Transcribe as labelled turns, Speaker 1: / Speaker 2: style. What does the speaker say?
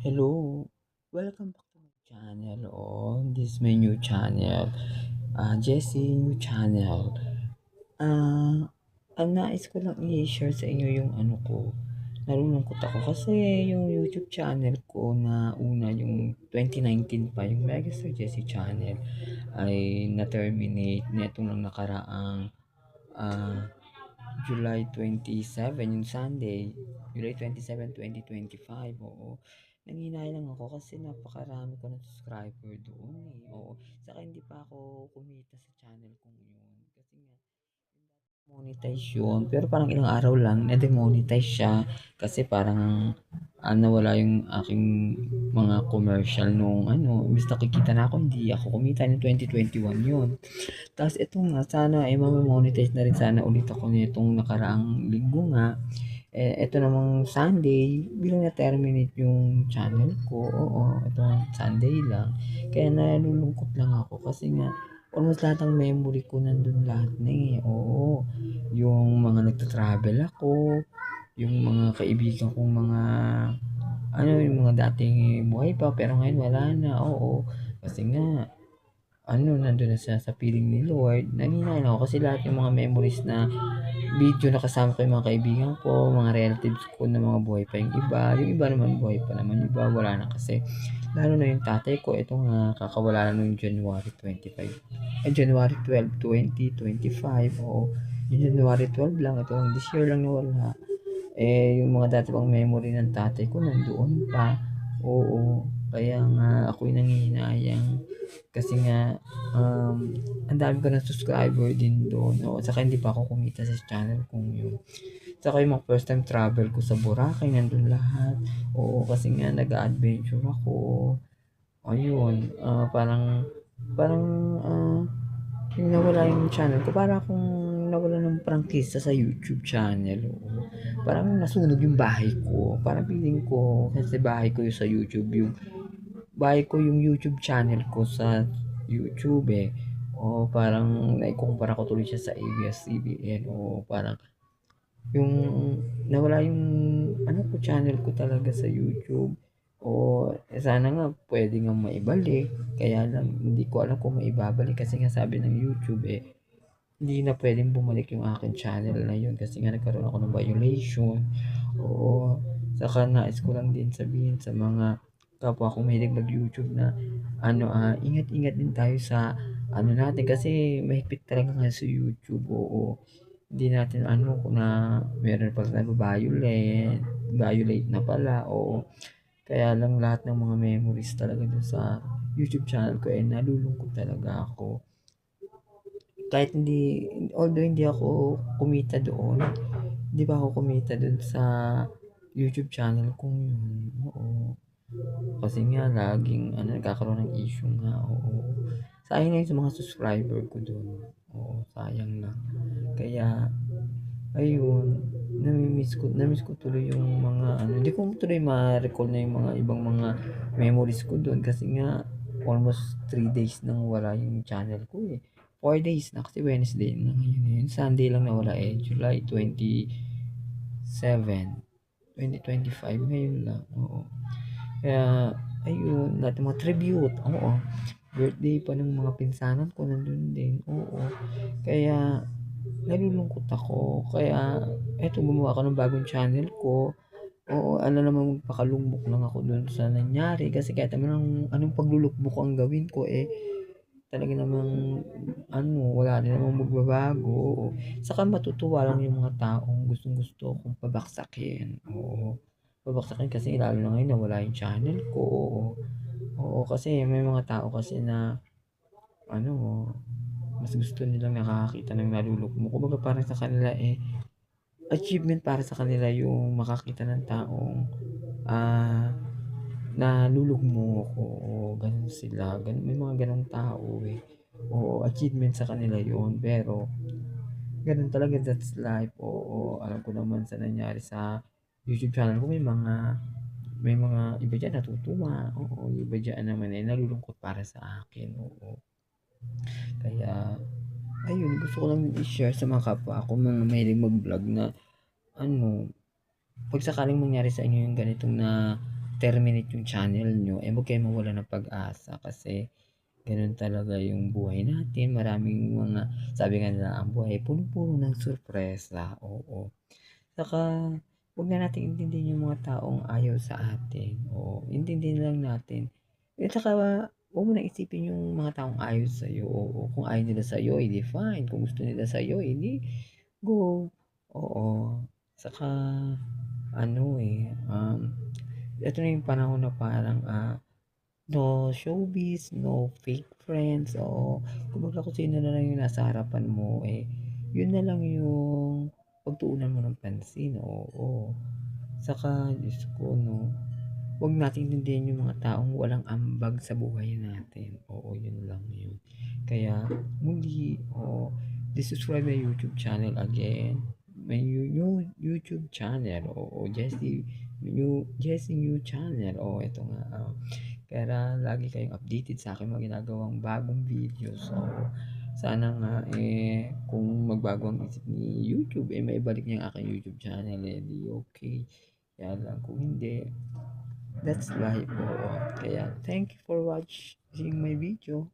Speaker 1: Hello, welcome back to my channel. This is my new channel. Jesse, new channel. Ang nais ko lang i-share sa inyo yung ano ko. Nalulungkot ako kasi yung YouTube channel ko na una, yung 2019 pa, yung Megastar Jesse channel, ay na-terminate netong lang nakaraang ah, July 27, yung Sunday, July 27, 2025, oo. Nanghinay lang ako kasi napakarami ko ng subscriber doon eh, oo. Saka hindi pa ako kumita sa channel kong yun. Kasi nga, monetize yun, pero parang ilang araw lang, na-demonetize siya. Kasi parang nawala yung aking mga commercial nung ano, imbis nakikita na ako, hindi ako kumita ng 2021 yun. Tapos ito nga, sana ay mamamonetize na rin sana ulit ako nitong nakaraang linggo nga. Ito namang Sunday, bilang na-terminate yung channel ko. Oo, ito Sunday lang. Kaya nalulungkot lang ako kasi nga, almost lahat ng memory ko nandun lahat na eh. Oo, yung mga nagta-travel ako, yung mga kaibigan kong mga yung mga dating buhay pa pero ngayon wala na. Oo, kasi nga nandun na siya sa piling ni Lord. Nanginayang ako kasi lahat yung mga memories na video na kasama ko yung mga kaibigan ko, mga relatives ko na mga buhay pa yung iba. Yung iba naman buhay pa naman, yung iba wala na kasi. Lalo na yung tatay ko, ito nga kakawala na noong January 12, 2025. Oo, yung January 12 lang, ito lang this year lang nawala. Yung mga dati pang memory ng tatay ko nandoon pa. Oo, kaya nga ako'y nanghihinayang kasi nga um, ang dami ko ng subscriber din doon. Oo, saka hindi pa ako kumita sa channel kong yun. Saka yung mga first time travel ko sa Boracay, nandun lahat. Oo, kasi nga nag-adventure ako. Ayun, parang ah, yung nawala yung channel ko, para akong nawala ng prangkisa sa YouTube channel. Oo. Parang nasunog yung bahay ko. Parang feeling ko, kasi bahay ko yung sa YouTube, yung YouTube channel ko sa YouTube eh. O parang naikukumpara ko tuloy siya sa ABS-CBN. O parang yung nawala yung channel ko talaga sa YouTube. Sana nga pwede nga maibalik. Kaya lang hindi ko alam kung maibabalik kasi nga sabi ng YouTube eh hindi na pwedeng bumalik yung akin channel na yun kasi nga nagkaroon ako ng violation. Oo. Saka nais ko lang din sabihin sa mga kapwa kong mahilig mag-YouTube na ingat-ingat din tayo sa natin kasi mahigpit talaga nga sa YouTube. Oo. Hindi natin kung na meron pala violate na pala. Oo. Kaya lang lahat ng mga memories talaga dun sa YouTube channel ko nalulungkot talaga ako. Kahit although hindi ako kumita doon, hindi pa ako kumita doon sa YouTube channel kong yun. Oo. Kasi nga laging nagkakaroon ng issue nga. Oo. Sayang na yun sa mga subscriber ko doon. Oo, sayang lang. Kaya ayun, namiss ko tuloy yung mga hindi ko tuloy ma-recall na yung mga ibang mga memories ko doon kasi nga almost 3 days nang wala yung channel ko eh. 4 days na kasi Wednesday na ngayon eh. Sunday lang nawala July 27, 2025 ngayon lang. Oo. Kaya ayun, lahat ng mga tribute. Oo. Birthday pa ng mga pinsanan ko nandun din. Oo. Kaya nalulungkot ako. Kaya eto gumawa ako ng bagong channel ko. Oo, namang magpakalugmok lang ako dun sa nangyari kasi kahit naman anong paglulukmok ang gawin ko talaga namang wala din namang magbabago. Saka matutuwa lang yung mga taong gustong-gusto kong pabaksakin. Oo. Pabaksakin kasi lalo na ngayon nawala yung channel ko. Oo. Oo, kasi may mga tao kasi na mas gusto nilang nakakakita ng nalulugmok. Kumbaga parang sa kanila achievement para sa kanila yung makakita ng taong ah, nalulugmok. Oo, ganun sila. Ganun, may mga ganong tao eh. Oo, achievement sa kanila yun. Pero, ganun talaga, that's life. Oo, alam ko naman sa nangyari sa YouTube channel ko, may mga iba dyan natutuwa. Oo, iba dyan naman nalulungkot para sa akin. Oo. Kaya, ayun, gusto ko lang i-share sa mga kapwa ko, mga mahilig mag-vlog na, ano, pag sakaling mangyari sa inyo yung ganitong na terminate yung channel nyo, eh huwag kayong mawalan ng pag-asa kasi ganun talaga yung buhay natin. Maraming mga, sabi nga nila, ang buhay punong-puno ng sorpresa. Oo. Saka, huwag na natin intindihin yung mga taong ayaw sa atin. Oo, intindihin lang natin. At saka, huwag mo na isipin yung mga taong ayaw sa'yo. Oo, kung ayaw nila sa'yo, edi fine. Kung gusto nila sa'yo, edi go. Oo. Saka, ano ito na yung panahon na parang, no showbiz, no fake friends, oo. Kumbaga kung sino na lang yung nasa harapan mo, eh, yun na lang yung pagtuunan mo ng pansin, oo. Saka, Diyos ko, no, huwag nating intindihin yung mga taong walang ambag sa buhay natin. Oo, yun lang yun. Kaya, muli, oo, subscribe my YouTube channel again. My new YouTube channel, oo, Jesse New channel, oo, ito nga, kaya lagi kayong updated sa aking mga ginagawang bagong videos. So, sana nga kung magbago ang isip ni YouTube, maibalik niya ang aking YouTube channel, di okay. Kaya lang kung hindi, that's life po. Kaya thank you for watching my video.